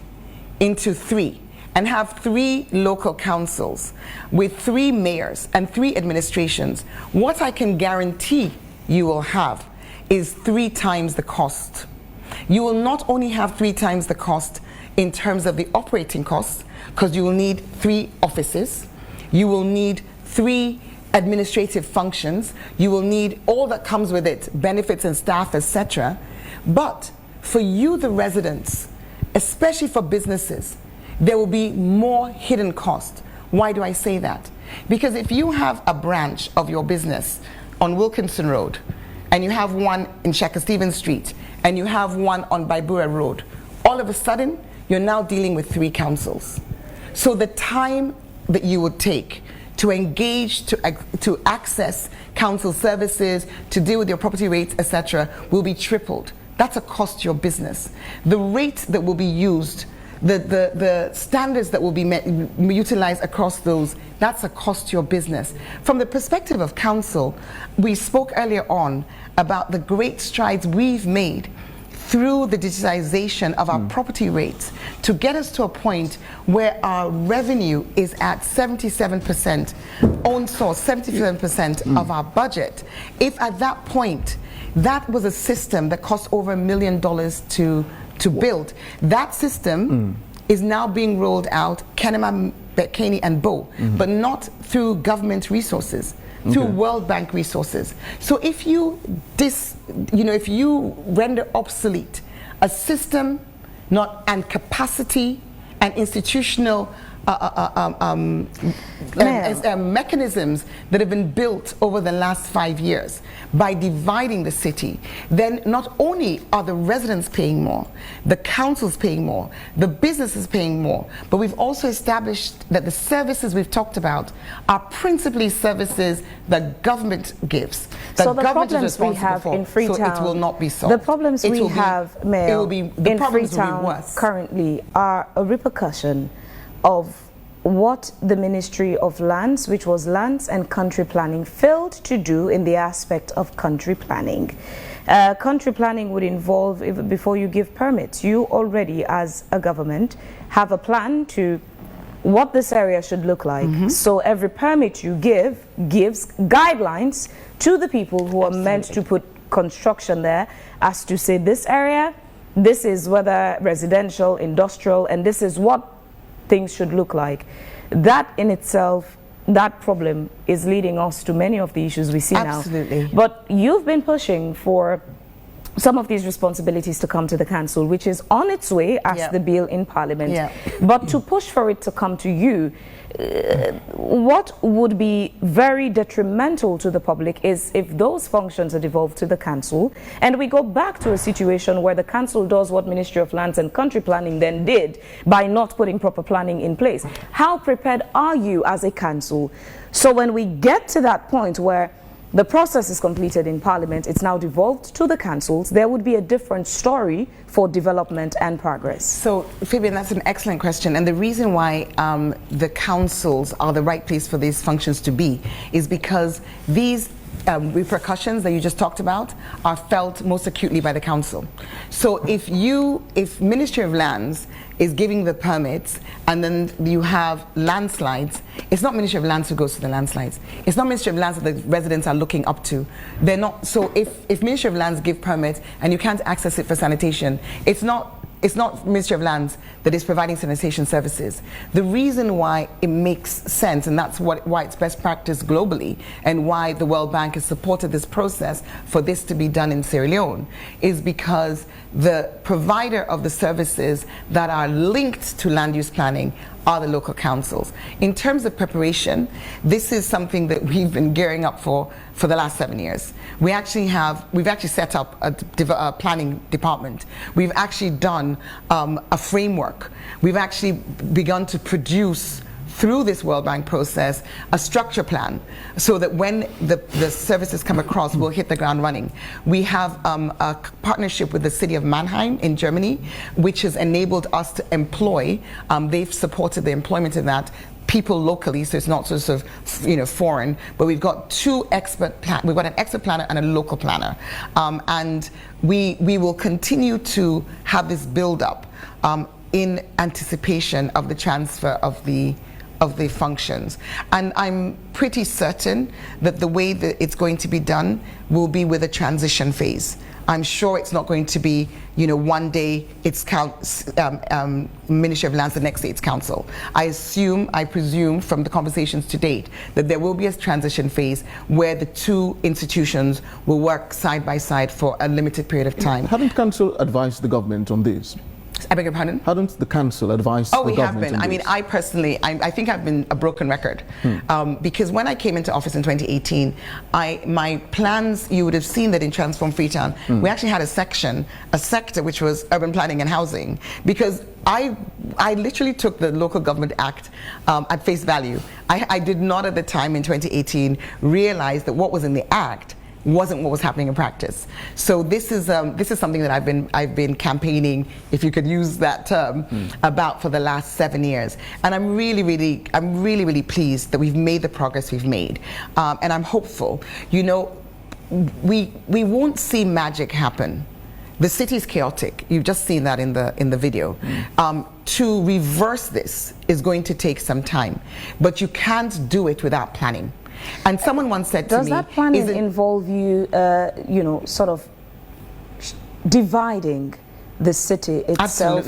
into 3 and have 3 local councils with 3 mayors and 3 administrations, what I can guarantee you will have is 3 times the cost. You will not only have 3 times the cost in terms of the operating costs, because you will need 3 offices, you will need 3 administrative functions, you will need all that comes with it, benefits and staff, etc. But for you, the residents, especially for businesses, there will be more hidden cost. Why do I say that? Because if you have a branch of your business on Wilkinson Road, and you have one in Shaker-Stevens Street, and you have one on Baibura Road, all of a sudden, you're now dealing with 3 councils. So the time that you would take to engage, to access council services, to deal with your property rates, etc., will be tripled. that's a cost to your business. The rate that will be used, the standards that will be utilized across those, that's a cost to your business. From the perspective of council, we spoke earlier on about the great strides we've made through the digitization of our property rates to get us to a point where our revenue is at 77% own source, 77% of our budget. If at that point, that was a system that cost over $1 million to build, that system is now being rolled out, Kenema, Bekeni and Bo, but not through government resources, through World Bank resources. So if you if you render obsolete a system and capacity and institutional mechanisms that have been built over the last 5 years by dividing the city, then not only are the residents paying more, the council's paying more, the business is paying more, but we've also established that the services we've talked about are principally services that government gives. So the problems we have in Freetown, so it will not be solved. The problems we have, Mayor, in Freetown currently are a repercussion of what the Ministry of Lands, which was Lands and Country Planning, failed to do in the aspect of country planning. Country planning would involve, before you give permits, you already as a government have a plan to what this area should look like. So every permit you give gives guidelines to the people who are meant to put construction there as to say this area, this is whether residential, industrial, and this is what things should look like. That in itself, that problem is leading us to many of the issues we see now. Absolutely. But you've been pushing for some of these responsibilities to come to the council, which is on its way as the bill in Parliament. But to push for it to come to you, what would be very detrimental to the public is if those functions are devolved to the council and we go back to a situation where the council does what Ministry of Lands and Country Planning then did by not putting proper planning in place. How prepared are you as a council? So when we get to that point where the process is completed in Parliament, it's now devolved to the councils, there would be a different story for development and progress. So, Fabian, that's an excellent question. And the reason why the councils are the right place for these functions to be is because these repercussions that you just talked about are felt most acutely by the council. So if Ministry of Lands is giving the permits and then you have landslides, it's not Ministry of Lands who goes to the landslides. It's not Ministry of Lands that the residents are looking up to. They're not. So if Ministry of Lands give permits and you can't access it for sanitation, it's not Ministry of Lands that is providing sanitation services. The reason why it makes sense, and that's why it's best practice globally, and why the World Bank has supported this process for this to be done in Sierra Leone, is because the provider of the services that are linked to land use planning are the local councils. In terms of preparation, this is something that we've been gearing up for the last 7 years. We've actually set up a planning department. We've actually done a framework. We've actually begun to produce, through this World Bank process, a structure plan so that when the services come across, we'll hit the ground running. We have a partnership with the city of Mannheim in Germany, which has enabled us to employ, they've supported the employment of that, people locally, so it's not sort of foreign, but we've got we've got an expert planner and a local planner. And we will continue to have this build up in anticipation of the transfer of the functions. And I'm pretty certain that the way that it's going to be done will be with a transition phase. I'm sure it's not going to be, one day it's Ministry of Lands, the next day it's council. I presume from the conversations to date that there will be a transition phase where the two institutions will work side by side for a limited period of time. Haven't council advised the government on this? I beg your pardon? Hadn't the council advised the government? Oh, we have been. I mean, I personally, I think I've been a broken record. Because when I came into office in 2018, my plans, you would have seen that in Transform Freetown, we actually had a sector which was urban planning and housing. Because I literally took the Local Government Act at face value. I did not at the time in 2018 realize that what was in the Act wasn't what was happening in practice. So this is something that I've been campaigning, if you could use that term, about for the last 7 years. And I'm really pleased that we've made the progress we've made, and I'm hopeful. You know, we won't see magic happen. The city is chaotic. You've just seen that in the video. To reverse this is going to take some time, but you can't do it without planning. And someone once said to me, does that planning involve you, you know, sort of dividing the city itself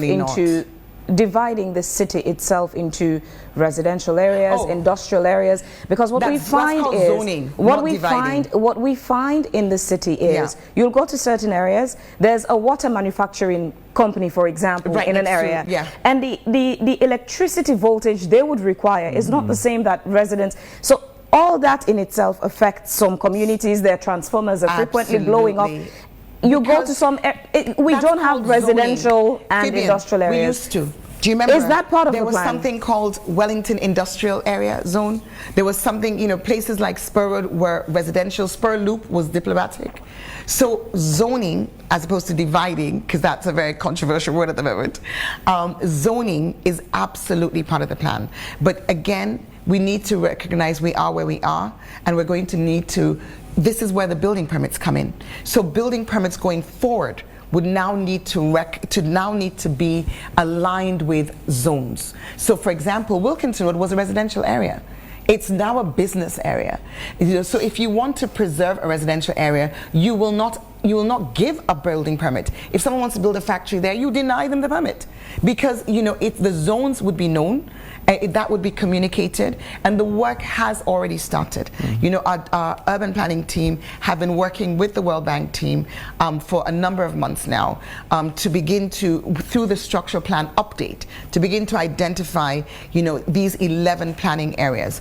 into residential areas, industrial areas? Because what we find is zoning, what we find in the city is you'll go to certain areas. There's a water manufacturing company, for example, in an area, and the electricity voltage they would require is not the same that residents. So all that in itself affects some communities. Their transformers are frequently blowing up. You go to some, we don't have residential and industrial areas. We used to. Do you remember? Is that part of the plan? There was something called Wellington Industrial Area Zone. There was something, you know, places like Spur Road were residential. Spur Loop was diplomatic. So zoning, as opposed to dividing, because that's a very controversial word at the moment, zoning is absolutely part of the plan. But again, we need to recognize we are where we are, and we're going to need to, this is where the building permits come in. So building permits going forward would now need to be aligned with zones. So for example, Wilkinson Road was a residential area. It's now a business area. So if you want to preserve a residential area, you will not give a building permit. If someone wants to build a factory there, you deny them the permit, because you know the zones would be known, that would be communicated, and the work has already started. You know, our urban planning team have been working with the World Bank team for a number of months now to begin to, through the structural plan update, to begin to identify, you know, these 11 planning areas.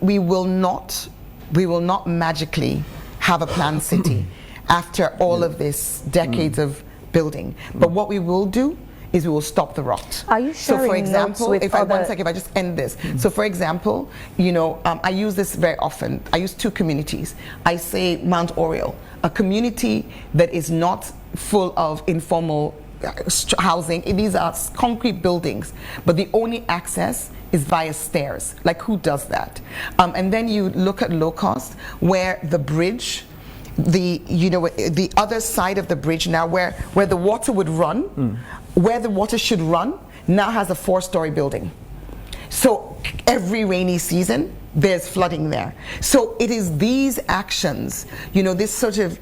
We will not magically have a planned city after all of this decades of building. But what we will do is we will stop the rot. Are you sharing so for example, notes with if I just end this. So for example, you know, I use this very often. I use two communities. I say Mount Oriole, a community that is not full of informal housing. These are concrete buildings, but the only access is via stairs. Like, who does that? And then you look at low cost, where the bridge, the other side of the bridge now, where the water would run, where the water should run, now has a 4-story building. So every rainy season, there's flooding there. So it is these actions, you know, this sort of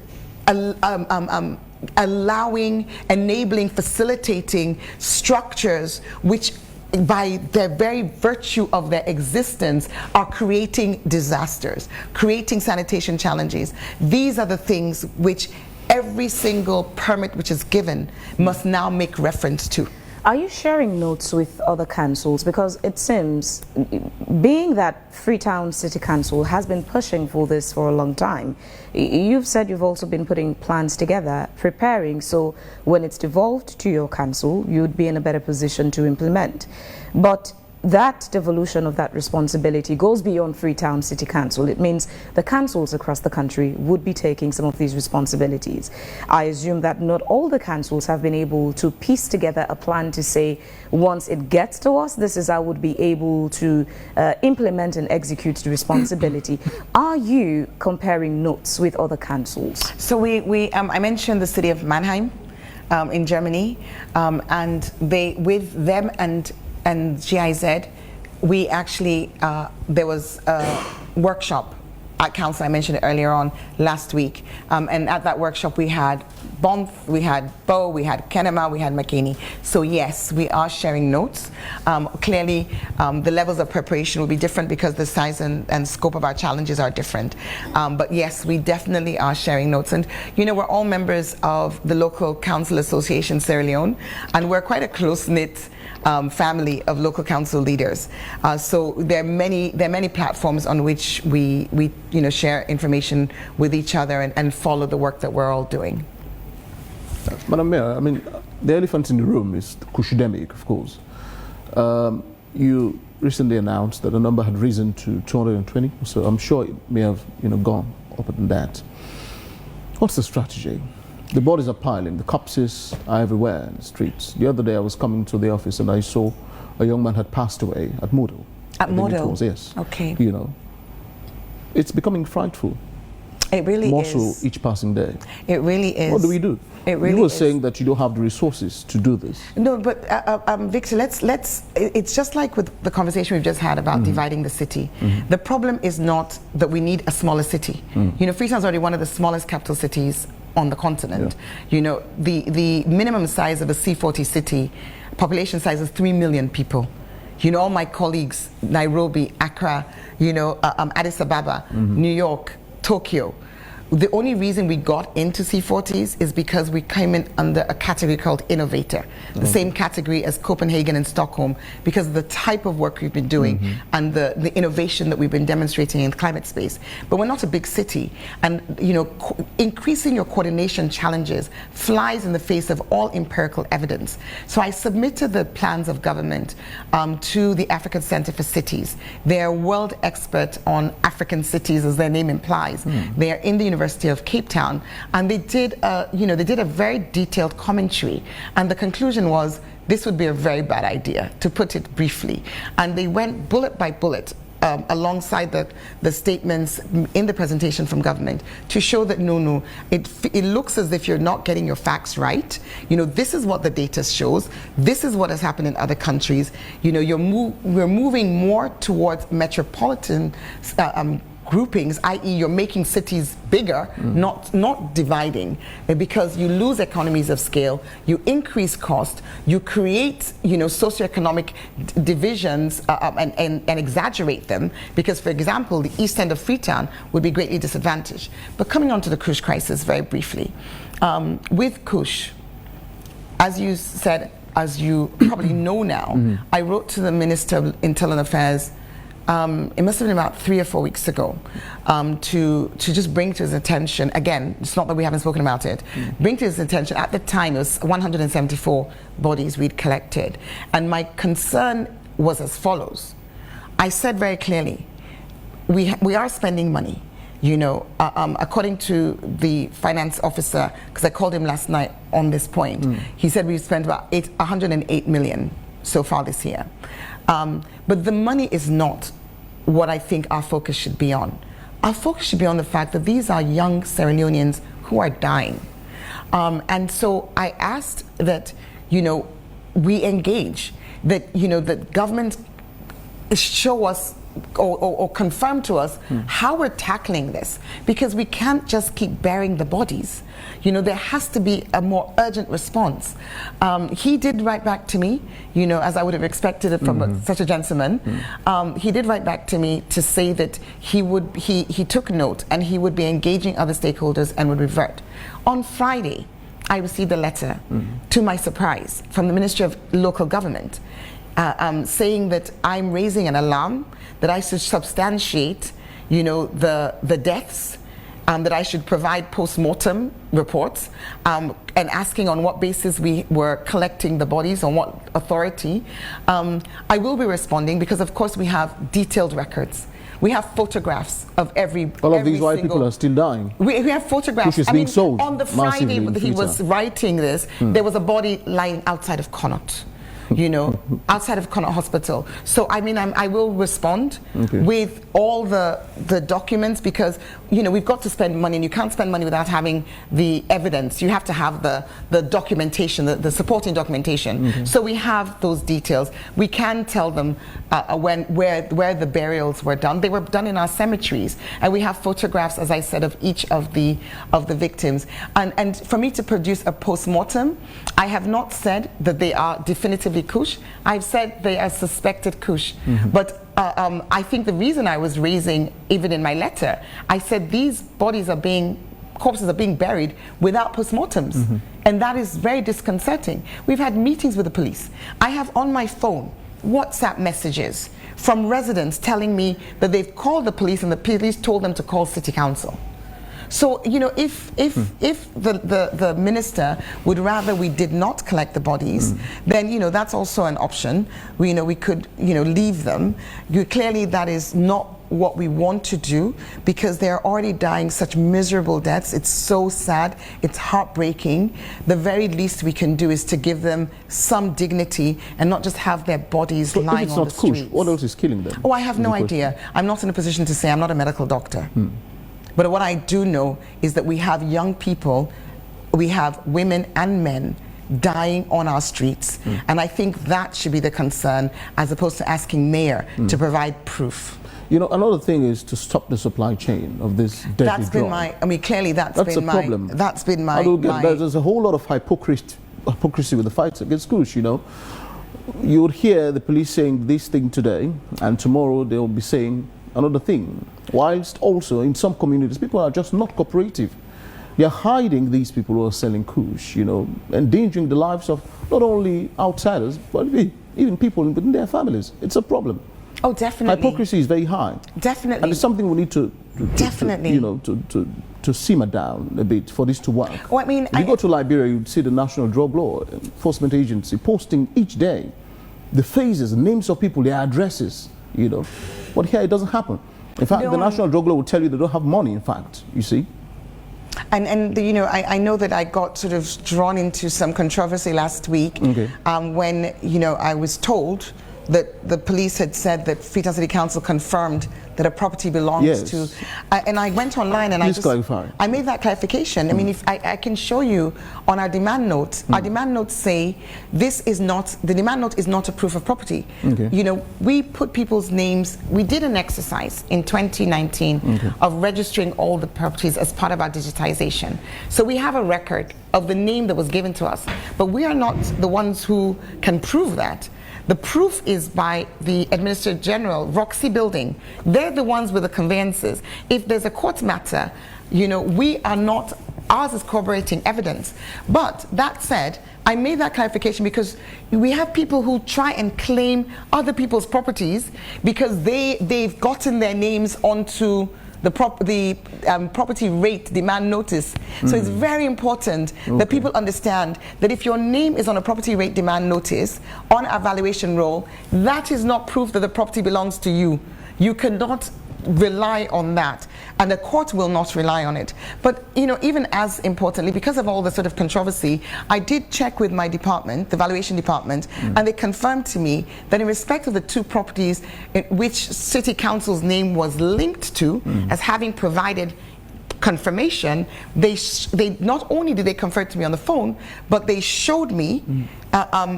allowing, enabling, facilitating structures which, by their very virtue of their existence, are creating disasters, creating sanitation challenges. These are the things which every single permit which is given must now make reference to. Are you sharing notes with other councils? Because it seems, being that Freetown City Council has been pushing for this for a long time, you've said you've also been putting plans together, preparing, so when it's devolved to your council, you'd be in a better position to implement. But that devolution of that responsibility goes beyond Freetown City Council. It means the councils across the country would be taking some of these responsibilities. I assume that not all the councils have been able to piece together a plan to say, once it gets to us, this is how we'd be able to implement and execute the responsibility. Are you comparing notes with other councils? So I mentioned the city of Mannheim in Germany, and they, with them and GIZ, we actually, there was a workshop at council, I mentioned it earlier on last week, and at that workshop we had Bonf, we had Bow, we had Kenema, we had McKinney. So yes, we are sharing notes. Clearly, the levels of preparation will be different because the size and scope of our challenges are different. But yes, we definitely are sharing notes. And you know, we're all members of the local council association, Sierra Leone, and we're quite a close-knit family of local council leaders. So there are many platforms on which we share information with each other and follow the work that we're all doing. Madam Mayor, I mean, the elephant in the room is the Kushidemic, of course. You recently announced that the number had risen to 220, so I'm sure it may have gone up than that. What's the strategy? The bodies are piling, the corpses are everywhere in the streets. The other day I was coming to the office and I saw a young man had passed away at Modo. At Modo? Yes. Okay. You know, it's becoming frightful. It really More is. so each passing day. It really is. What do we do? It really you were is. saying that you don't have the resources to do this. No, but Victor, it's just like with the conversation we've just had about dividing the city. The problem is not that we need a smaller city. You know, Freetown's already one of the smallest capital cities on the continent. Yeah. You know, the minimum size of a C40 city, population size is 3 million people. You know, all my colleagues, Nairobi, Accra, you know, Addis Ababa, New York, Tokyo. The only reason we got into C40s is because we came in under a category called innovator, the same category as Copenhagen and Stockholm, because of the type of work we've been doing and the innovation that we've been demonstrating in the climate space. But we're not a big city, and you know, increasing your coordination challenges flies in the face of all empirical evidence. So I submitted the plans of government to the African Center for Cities. They're world expert on African cities, as their name implies. They are in the University of Cape Town, and they did, they did a very detailed commentary, and the conclusion was this would be a very bad idea, to put it briefly. And they went bullet by bullet alongside the statements in the presentation from government to show that no, it looks as if you're not getting your facts right. You know, this is what the data shows. This is what has happened in other countries. You know, we're moving more towards metropolitan groupings, i.e. you're making cities bigger, not dividing, because you lose economies of scale, you increase cost, you create, you know, socioeconomic divisions and exaggerate them, because, for example, the east end of Freetown would be greatly disadvantaged. But coming on to the Kush crisis very briefly, with Kush, as you said, as you probably know now, I wrote to the Minister of Internal Affairs it must have been about 3 or 4 weeks ago, to just bring to his attention, again, it's not that we haven't spoken about it, bring to his attention, at the time it was 174 bodies we'd collected, and my concern was as follows. I said very clearly, we are spending money, you know, according to the finance officer, because I called him last night on this point, he said we've spent about 108 million so far this year. But the money is not what I think our focus should be on. Our focus should be on the fact that these are young Sierra Leoneans who are dying. And so I asked that, you know, we engage, that, you know, that government show us or confirm to us how we're tackling this, because we can't just keep burying the bodies. You know, there has to be a more urgent response. He did write back to me, you know, as I would have expected it from such a gentleman. He did write back to me to say that he took note and he would be engaging other stakeholders and would revert. On Friday, I received a letter, to my surprise, from the Ministry of Local Government, saying that I'm raising an alarm, that I should substantiate, you know, the deaths, that I should provide post-mortem reports, and asking on what basis we were collecting the bodies, on what authority. I will be responding, because of course we have detailed records. We have photographs of all of these white people are still dying. We have photographs. Which is being sold on the Friday that he was writing this, there was a body lying outside of Connaught, you know, outside of Connaught Hospital. So I mean, I will respond with all the documents, because, you know, we've got to spend money, and you can't spend money without having the evidence. You have to have the documentation, the supporting documentation. So we have those details. We can tell them where the burials were done. They were done in our cemeteries, and we have photographs, as I said, of each of the victims. And for me to produce a post-mortem, I have not said that they are definitively Kush. I've said they are suspected Kush. But I think the reason I was raising, even in my letter, I said these corpses are being buried without postmortems. And that is very disconcerting. We've had meetings with the police. I have on my phone WhatsApp messages from residents telling me that they've called the police and the police told them to call City Council. So, you know, if the minister would rather we did not collect the bodies, then, you know, that's also an option. We could, you know, leave them. Clearly that is not what we want to do because they're already dying such miserable deaths. It's so sad. It's heartbreaking. The very least we can do is to give them some dignity and not just have their bodies But lying if it's on not the kush, streets. what else is killing them? Oh, I have no idea. I'm not in a position to say. I'm not a medical doctor. But what I do know is that we have young people, we have women and men dying on our streets, and I think that should be the concern as opposed to asking mayor to provide proof. You know, another thing is to stop the supply chain of this deadly That's been drug. my, I mean, clearly that's a been my problem. That's been my, There's a whole lot of hypocrisy with the fight against kush, you know. You would hear the police saying this thing today, and tomorrow they'll be saying another thing. Whilst also in some communities, people are just not cooperative. They're hiding these people who are selling kush, you know, endangering the lives of not only outsiders, but even people within their families. It's a problem. Oh, definitely. Hypocrisy is very high. Definitely. And it's something we need to Definitely. you know, to simmer down a bit for this to work. Oh, I mean, if you go to Liberia, you'd see the National Drug Law Enforcement Agency posting each day the faces, names of people, their addresses, you know. But here it doesn't happen. In fact, the National Drug Law will tell you they don't have money, in fact, you see. And you know, I know that I got sort of drawn into some controversy last week when, you know, I was told that the police had said that Freetown City Council confirmed that a property belongs to, and I went online and I made that clarification. I mean, if I can show you on our demand notes, our demand notes say this is not, the demand note is not a proof of property. You know, we put people's names, we did an exercise in 2019 of registering all the properties as part of our digitization. So we have a record of the name that was given to us, but we are not the ones who can prove that. The proof is by the Administrator General, Roxy Building. They're the ones with the conveyances. If there's a court matter, you know, we are not, ours is corroborating evidence. But that said, I made that clarification because we have people who try and claim other people's properties because they've gotten their names onto the property rate demand notice. So it's very important that people understand that if your name is on a property rate demand notice on a valuation roll, that is not proof that the property belongs to you. You cannot rely on that, and the court will not rely on it. But you know, even as importantly, because of all the sort of controversy, I did check with my department, the valuation department, and they confirmed to me that in respect of the two properties in which City Council's name was linked to as having provided confirmation, they not only did they confer it to me on the phone, but they showed me,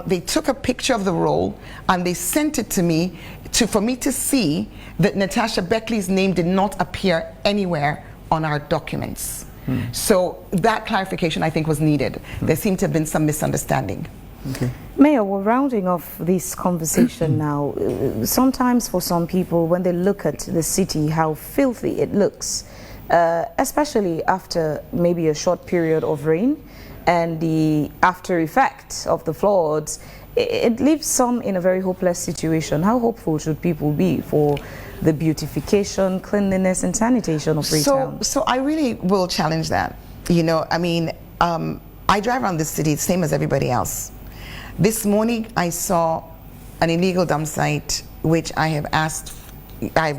they took a picture of the roll and they sent it to me for me to see that Natasha Beckley's name did not appear anywhere on our documents. So that clarification I think was needed. There seemed to have been some misunderstanding. Mayor, we're rounding off this conversation now. Sometimes for some people, when they look at the city, how filthy it looks, especially after maybe a short period of rain and the after effects of the floods, it leaves some in a very hopeless situation. How hopeful should people be for the beautification, cleanliness and sanitation of Freetown? So I really will challenge that. You know, I mean, I drive around this city the same as everybody else. This morning I saw an illegal dump site which I've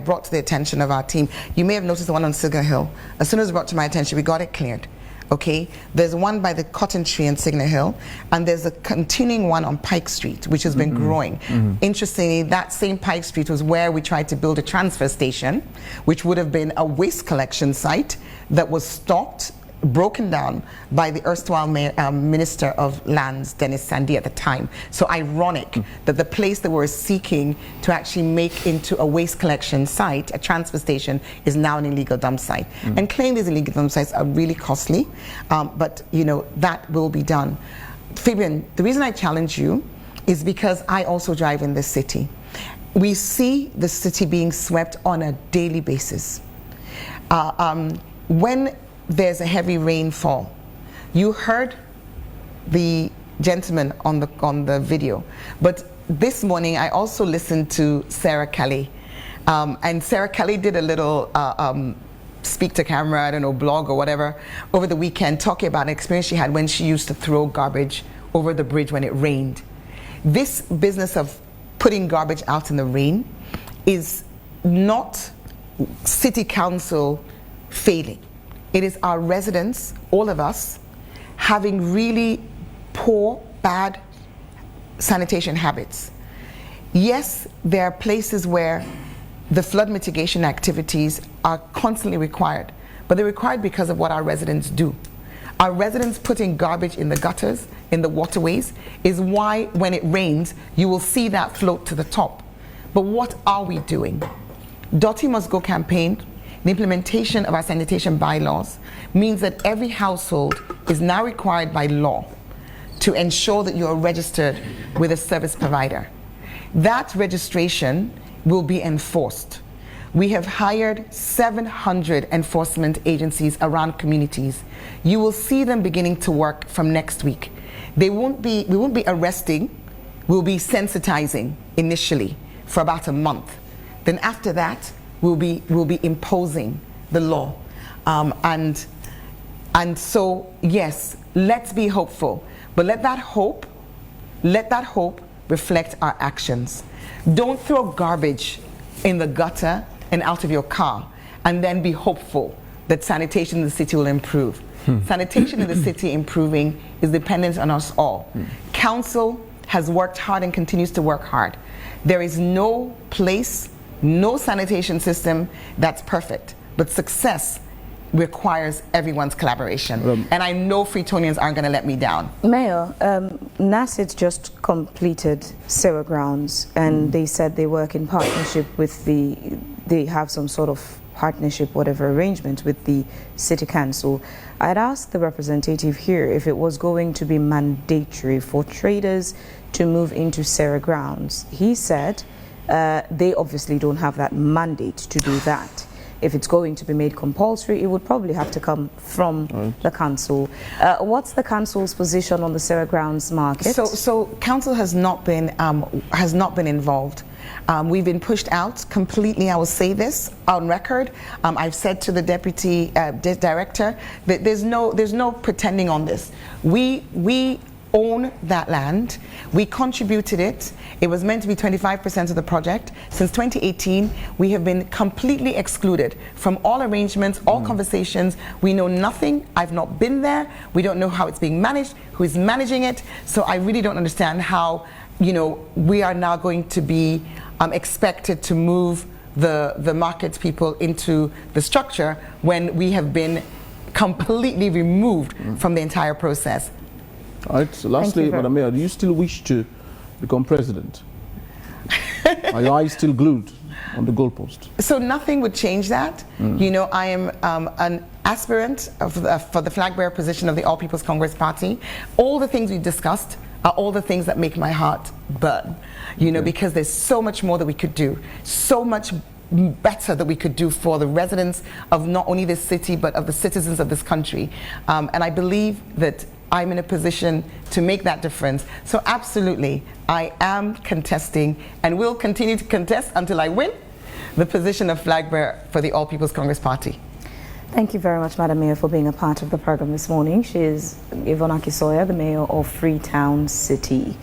brought to the attention of our team. You may have noticed the one on Signal Hill. As soon as it was brought to my attention, we got it cleared. Okay, there's one by the cotton tree in Signal Hill, and there's a continuing one on Pike Street, which has been growing. Interestingly, that same Pike Street was where we tried to build a transfer station, which would have been a waste collection site that was stopped, broken down by the erstwhile Minister of Lands, Dennis Sandy, at the time. So ironic that the place that we're seeking to actually make into a waste collection site, a transfer station, is now an illegal dump site. And claiming these illegal dump sites are really costly, but you know, that will be done. Fabian, the reason I challenge you is because I also drive in this city. We see the city being swept on a daily basis. When there's a heavy rainfall, you heard the gentleman on the video, but this morning I also listened to Sarah Kelly, and Sarah Kelly did a little speak to camera, I don't know, blog or whatever, over the weekend, talking about an experience she had when she used to throw garbage over the bridge when it rained. This business of putting garbage out in the rain is not city council failing. It is our residents, all of us, having really poor, bad sanitation habits. Yes, there are places where the flood mitigation activities are constantly required, but they're required because of what our residents do. Our residents putting garbage in the gutters, in the waterways, is why when it rains, you will see that float to the top. But what are we doing? Dirty Must Go campaign, the implementation of our sanitation bylaws, means that every household is now required by law to ensure that you are registered with a service provider. That registration will be enforced. We have hired 700 enforcement agencies around communities. You will see them beginning to work from next week. We won't be arresting, we'll be sensitizing initially for about a month. Then after that, we'll be imposing the law. And so, yes, let's be hopeful, but let that hope reflect our actions. Don't throw garbage in the gutter and out of your car and then be hopeful that sanitation in the city will improve. Sanitation in the city improving is dependent on us all. Council has worked hard and continues to work hard. There is no place, no sanitation system that's perfect, but success requires everyone's collaboration. And I know Freetonians aren't going to let me down. Mayor, NACIT just completed Sarah Grounds, and they said they work in partnership with they have some sort of partnership, whatever arrangement with the City Council. I'd asked the representative here if it was going to be mandatory for traders to move into Sarah Grounds. He said they obviously don't have that mandate to do that. If it's going to be made compulsory, it would probably have to come from the council. What's the council's position on the Sarah Grounds market? So council has not been involved. We've been pushed out completely. I will say this on record. I've said to the deputy director that there's no pretending on this. We own that land. We contributed it. It was meant to be 25% of the project. Since 2018, we have been completely excluded from all arrangements, all conversations. We know nothing. I've not been there. We don't know how it's being managed, who is managing it. So I really don't understand how, we are now going to be expected to move the market people into the structure when we have been completely removed from the entire process. All right, so lastly, Madam Mayor, do you still wish to become president? Are your eyes still glued on the goalpost? So nothing would change that. I am an aspirant for the flag bearer position of the All People's Congress Party. All the things we discussed are all the things that make my heart burn, because there's so much more that we could do, so much better that we could do for the residents of not only this city, but of the citizens of this country. And I believe that I'm in a position to make that difference. So absolutely, I am contesting and will continue to contest until I win the position of flag bearer for the All People's Congress Party. Thank you very much, Madam Mayor, for being a part of the program this morning. She is Aki-Sawyerr, the Mayor of Freetown City.